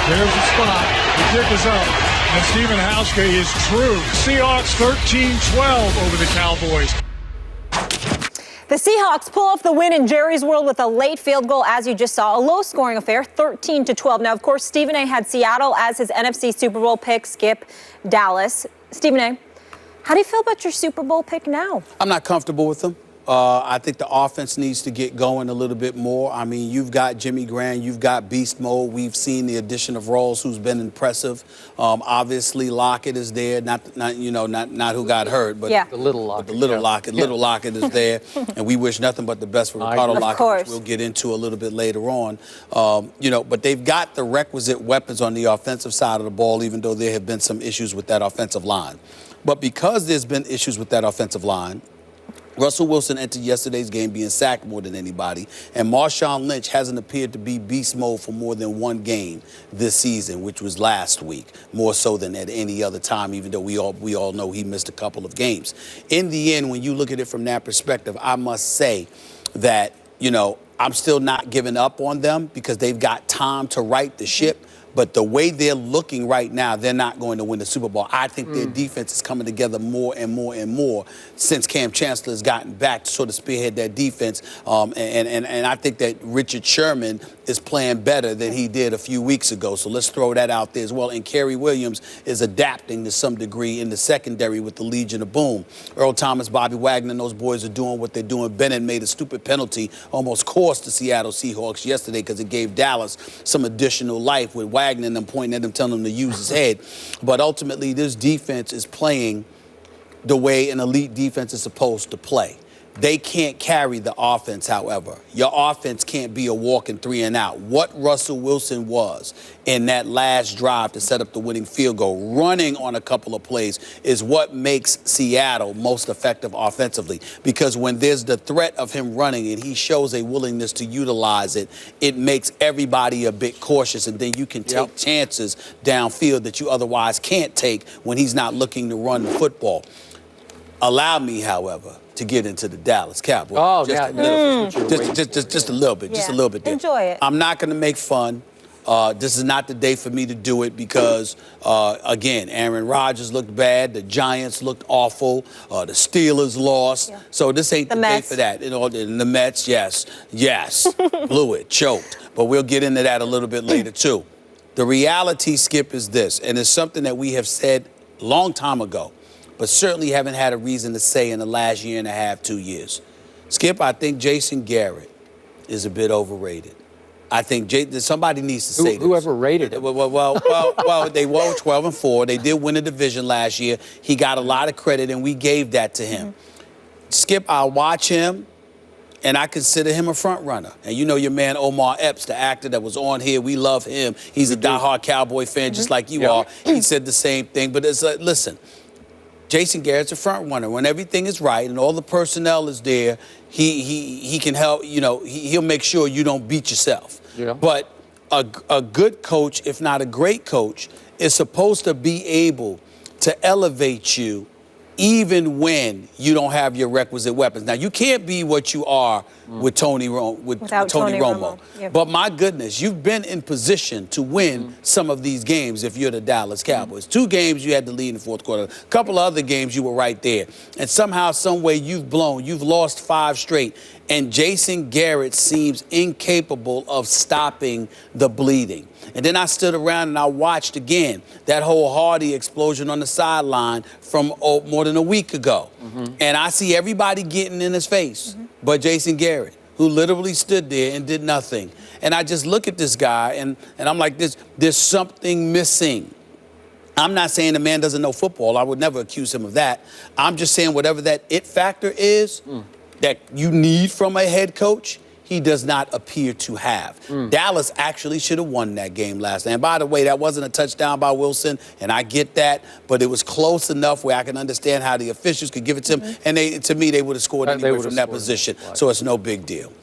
There's the spot. The kick is up. And Stephen Hauschka is true. Seahawks 13-12 over the Cowboys. The Seahawks pull off the win in Jerry's World with a late field goal, as you just saw. A low-scoring affair, 13-12. Now, of course, Stephen A. had Seattle as his NFC Super Bowl pick. Skip, Dallas. Stephen A., how do you feel about your Super Bowl pick now? I'm not comfortable with them. I think the offense needs to get going a little bit more. I mean, you've got Jimmy Graham, you've got beast mode. We've seen the addition of Rawls, who's been impressive. Obviously, Lockett is there. Not who got hurt, but yeah. the little Lockett. Little Lockett is there, and we wish nothing but the best for Ricardo Lockett, which we'll get into a little bit later on. But they've got the requisite weapons on the offensive side of the ball, even though there have been some issues with that offensive line. But because there's been issues with that offensive line, Russell Wilson entered yesterday's game being sacked more than anybody, and Marshawn Lynch hasn't appeared to be beast mode for more than one game this season, which was last week, more so than at any other time, even though we all know he missed a couple of games. In the end, when you look at it from that perspective, I must say that, I'm still not giving up on them because they've got time to right the ship. But the way they're looking right now, they're not going to win the Super Bowl. I think their defense is coming together more and more and more since Cam Chancellor has gotten back to sort of spearhead that defense. And I think that Richard Sherman is playing better than he did a few weeks ago. So let's throw that out there as well. And Kerry Williams is adapting to some degree in the secondary with the Legion of Boom. Earl Thomas, Bobby Wagner, and those boys are doing what they're doing. Bennett made a stupid penalty, almost cost the Seattle Seahawks yesterday because it gave Dallas some additional life with Wagner and them pointing at him, telling him to use his head. But ultimately, this defense is playing the way an elite defense is supposed to play. They can't carry the offense, however. Your offense can't be a walking 3 and out. What Russell Wilson was in that last drive to set up the winning field goal, running on a couple of plays, is what makes Seattle most effective offensively. Because when there's the threat of him running and he shows a willingness to utilize it, it makes everybody a bit cautious, and then you can take chances downfield that you otherwise can't take when he's not looking to run the football. Allow me, however, to get into the Dallas Cowboys. Oh, just a little bit. Just a little bit there. Enjoy it. I'm not going to make fun. This is not the day for me to do it because, again, Aaron Rodgers looked bad. The Giants looked awful. The Steelers lost. Yeah. So this ain't the day for that. And the Mets, yes, blew it, choked. But we'll get into that a little bit later, too. The reality, Skip, is this, and it's something that we have said a long time ago, but certainly haven't had a reason to say in the last year and a half, 2 years. Skip, I think Jason Garrett is a bit overrated. I think somebody needs to say this. Whoever rated him. Well, they were 12-4. They did win a division last year. He got a lot of credit, and we gave that to him. Skip, I watch him, and I consider him a front runner. And you know your man Omar Epps, the actor that was on here, we love him. He's a diehard Cowboy fan just like you are. He said the same thing. But it's like, listen, Jason Garrett's a front runner. When everything is right and all the personnel is there, he can help, he'll make sure you don't beat yourself. Yeah. But a good coach, if not a great coach, is supposed to be able to elevate you even when you don't have your requisite weapons. Now, you can't be what you are with Tony Romo. Yep. But my goodness, you've been in position to win some of these games if you're the Dallas Cowboys. 2 games you had to lead in the fourth quarter. A couple of other games you were right there. And somehow, some way you've lost 5 straight. And Jason Garrett seems incapable of stopping the bleeding. And then I stood around and I watched again that whole Hardy explosion on the sideline from more than a week ago. And I see everybody getting in his face but Jason Garrett, who literally stood there and did nothing. And I just look at this guy and I'm like, there's something missing. I'm not saying the man doesn't know football. I would never accuse him of that. I'm just saying whatever that it factor is that you need from a head coach, he does not appear to have. Dallas actually should have won that game last night. And by the way, that wasn't a touchdown by Wilson, and I get that, but it was close enough where I can understand how the officials could give it to him, and to me, they would have scored anyway from that position, so it's no big deal.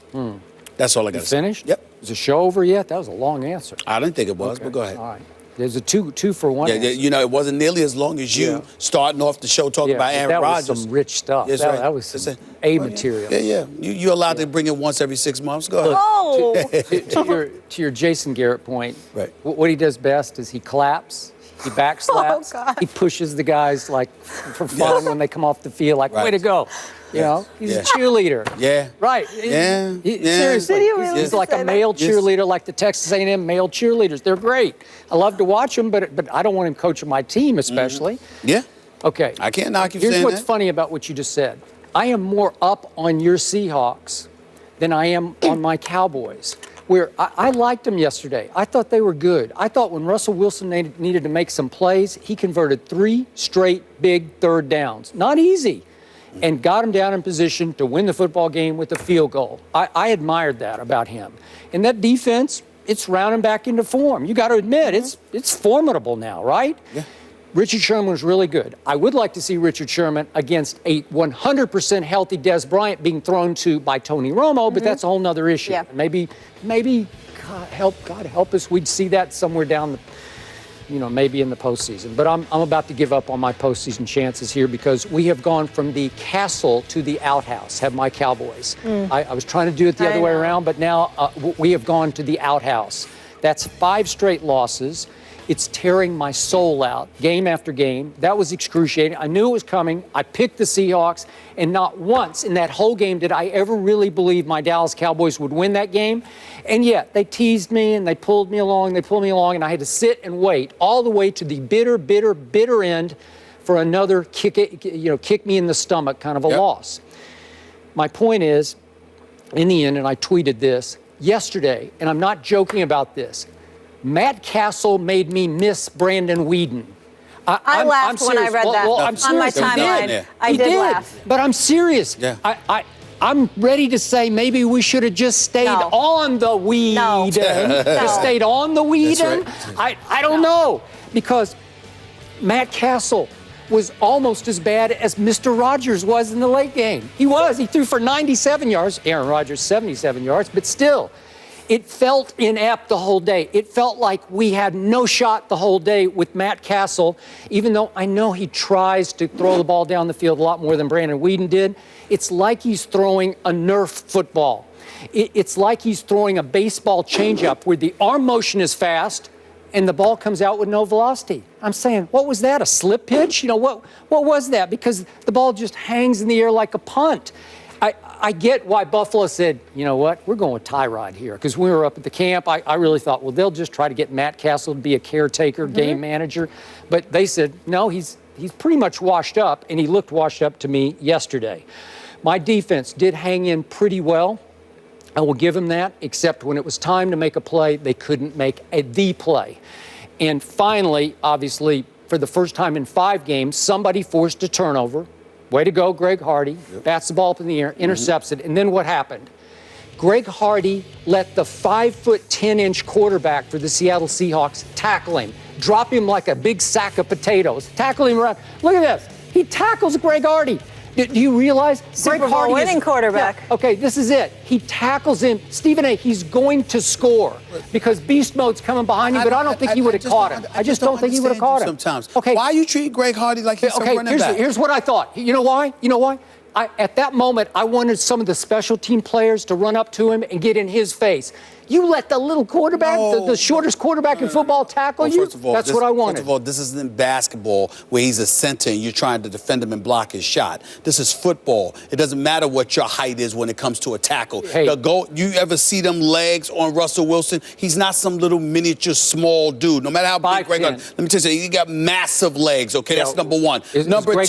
That's all I got to say. Finished? Yep. Is the show over yet? That was a long answer. I didn't think it was, but go ahead. All right. There's a two for one. Yeah, you know, it wasn't nearly as long as you starting off the show talking about Aaron Rodgers. That was some rich stuff. Yes, That was some A material. Yeah. You're allowed to bring it once every 6 months. Go ahead. Oh. To your Jason Garrett point, right. What he does best is he claps, he backslaps, God. he pushes the guys like for fun when they come off the field, like way to go. You know, he's a cheerleader. Yeah. Right. Seriously, Did he really he's like a say male that? cheerleader, like the Texas A&M male cheerleaders. They're great. I love to watch them, but I don't want him coaching my team, especially. Yeah. Okay. I can't knock you Here's saying what's that. funny about what you just said. I am more up on your Seahawks than I am on my Cowboys, where I liked them yesterday. I thought they were good. I thought when Russell Wilson needed to make some plays, he converted 3 straight big third downs. Not easy. And got him down in position to win the football game with a field goal. I admired that about him. And that defense, it's rounding back into form. You got to admit, it's formidable now, right? Yeah. Richard Sherman was really good. I would like to see Richard Sherman against a 100% healthy Des Bryant being thrown to by Tony Romo, but that's a whole nother issue. Yeah. Maybe God help us, we'd see that somewhere down the, maybe in the postseason. But I'm about to give up on my postseason chances here because we have gone from the castle to the outhouse, have my Cowboys. I was trying to do it the other way around, but now we have gone to the outhouse. That's 5 straight losses. It's tearing my soul out game after game. That was excruciating. I knew it was coming. I picked the Seahawks, and not once in that whole game did I ever really believe my Dallas Cowboys would win that game. And yet they teased me and they pulled me along, and I had to sit and wait all the way to the bitter end for another kick me in the stomach kind of a loss. My point is, in the end, and I tweeted this yesterday, and I'm not joking about this, Matt Castle made me miss Brandon Weeden. I laughed when I read that on my timeline. I did laugh. But I'm serious. Yeah. I'm ready to say maybe we should have just stayed on the Weeden. No. Just stayed on the Weeden. Right. I don't know. Because Matt Castle was almost as bad as Mr. Rodgers was in the late game. He was. He threw for 97 yards. Aaron Rodgers, 77 yards. But still, it felt inept the whole day. It felt like we had no shot the whole day with Matt Castle, even though I know he tries to throw the ball down the field a lot more than Brandon Weeden did. It's like he's throwing a Nerf football. It's like he's throwing a baseball changeup where the arm motion is fast and the ball comes out with no velocity. I'm saying, what was that, a slip pitch? What was that? Because the ball just hangs in the air like a punt. I get why Buffalo said, you know what, we're going with Tyrod here. Because when we were up at the camp, I really thought, well, they'll just try to get Matt Castle to be a caretaker, game manager. But they said, no, he's pretty much washed up, and he looked washed up to me yesterday. My defense did hang in pretty well. I will give him that, except when it was time to make a play, they couldn't make the play. And finally, obviously, for the first time in 5 games, somebody forced a turnover. Way to go, Greg Hardy. Bats the ball up in the air, intercepts it. And then what happened? Greg Hardy let the 5'10" quarterback for the Seattle Seahawks tackle him, drop him like a big sack of potatoes, tackle him around. Look at this. He tackles Greg Hardy. Do you realize Super Bowl winning quarterback? Yeah, okay, this is it. He tackles him. Stephen A., he's going to score because beast mode's coming behind him, but I don't think he would have caught him. I just don't think he would have caught him. Sometimes. Okay. Why you treat Greg Hardy like he's some running back? Here's what I thought. You know why? At that moment, I wanted some of the special team players to run up to him and get in his face. You let the little quarterback, the shortest quarterback in football tackle you? First of all, That's what I wanted. First of all, this isn't basketball where he's a center and you're trying to defend him and block his shot. This is football. It doesn't matter what your height is when it comes to a tackle. Hey. You ever see them legs on Russell Wilson? He's not some little miniature small dude. No matter how big Greg Hardy, let me tell you, he got massive legs, okay? That's number one. Number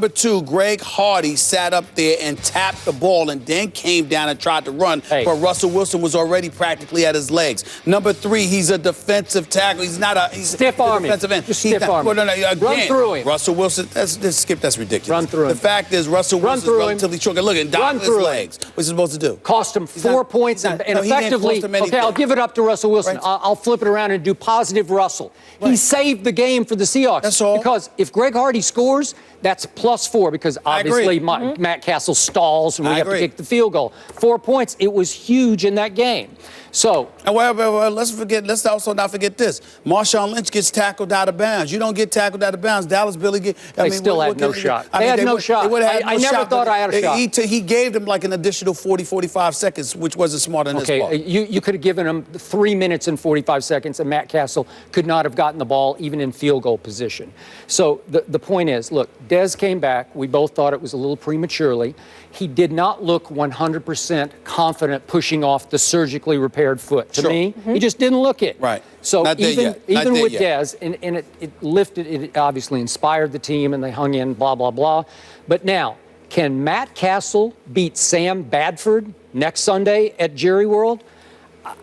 two, Greg Hardy sat up there and tapped the ball and then came down and tried to run, but Russell Wilson was already practically at his legs. Number 3, he's a defensive tackle. He's not a stiff arm. Defensive end. Just stiff arm. Again, run through him. Russell Wilson. Skip. That's ridiculous. Run through him. The fact is, Russell Wilson's relatively short. Look at his legs. What's he supposed to do? Cost him 4 points and effectively. Okay, I'll give it up to Russell Wilson. Right. I'll flip it around and do positive Russell. Right. He saved the game for the Seahawks. That's all. Because if Greg Hardy scores, that's +4 because obviously Matt Castle stalls and we have to kick the field goal. 4 points. It was huge in that game. So, well, let's also not forget this. Marshawn Lynch gets tackled out of bounds. You don't get tackled out of bounds. Dallas Billy still had no shot. They had no shot. I never thought I had a shot. He gave them like an additional 40, 45 seconds, which wasn't smart on his part. Okay, you could have given him 3 minutes and 45 seconds, and Matt Castle could not have gotten the ball even in field goal position. So the point is, look, Dez came back. We both thought it was a little prematurely. He did not look 100% confident pushing off the surgically repaired foot. To me, he just didn't look it. Right. So Not even with yet. Dez, and it lifted, it obviously inspired the team, and they hung in, blah, blah, blah. But now, can Matt Castle beat Sam Bradford next Sunday at Jerry World?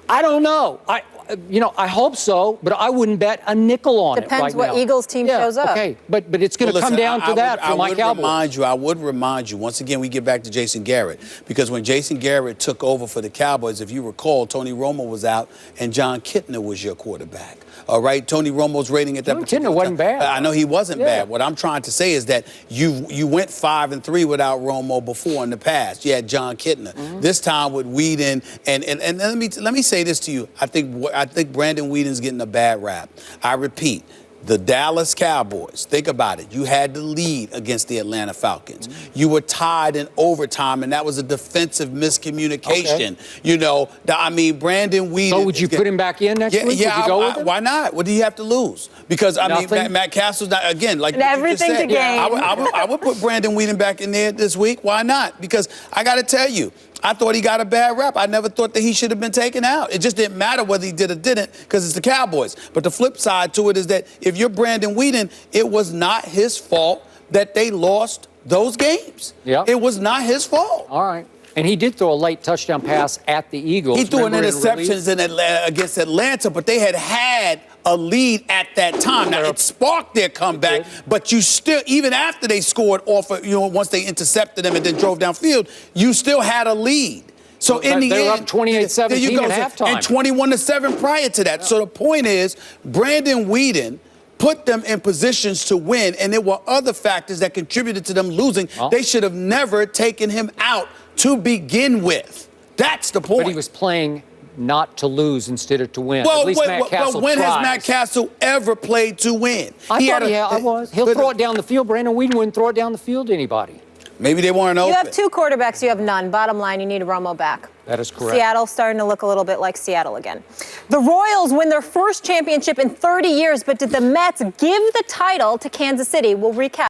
I don't know. I hope so, but I wouldn't bet a nickel on it right now. Depends what Eagles team shows up. Okay, but it's going to come down to that for my Cowboys. I would remind you, once again, we get back to Jason Garrett, because when Jason Garrett took over for the Cowboys, if you recall, Tony Romo was out and John Kitna was your quarterback. All right, Tony Romo's rating at that particular Kitna wasn't bad. I know he wasn't bad. What I'm trying to say is that you went 5-3 without Romo before in the past. You had John Kitna. This time with Whedon, and let me say this to you. I think Brandon Whedon's getting a bad rap. I repeat. The Dallas Cowboys, think about it. You had the lead against the Atlanta Falcons. You were tied in overtime, and that was a defensive miscommunication. Okay. You know, Brandon Whedon. So would you put him back in next week? Yeah, would you go with him? Why not? What do you have to lose? Because, Matt Castle's not, again, like and you everything just said, to gain. I would put Brandon Whedon back in there this week. Why not? Because I got to tell you, I thought he got a bad rap. I never thought that he should have been taken out. It just didn't matter whether he did or didn't because it's the Cowboys. But the flip side to it is that if you're Brandon Whedon, it was not his fault that they lost those games. Yep. It was not his fault. All right. And he did throw a late touchdown pass at the Eagles. He threw an interception against Atlanta, but they had a lead at that time. Now, it sparked their comeback, but you still, even after they scored off of, once they intercepted them and then drove downfield, you still had a lead. So in the end, they were up 28-17 at halftime. And 21-7 prior to that. Yeah. So the point is, Brandon Whedon put them in positions to win, and there were other factors that contributed to them losing. Oh. They should have never taken him out to begin with. That's the point. But he was playing not to lose instead of to win. Well, at least Matt Castle when tries. has Matt Castle ever played to win? I was. He'll throw it down the field. Brandon Whedon wouldn't throw it down the field to anybody. Maybe they weren't open. You have two quarterbacks. You have none. Bottom line, you need Romo back. That is correct. Seattle's starting to look a little bit like Seattle again. The Royals win their first championship in 30 years, but did the Mets give the title to Kansas City? We'll recap.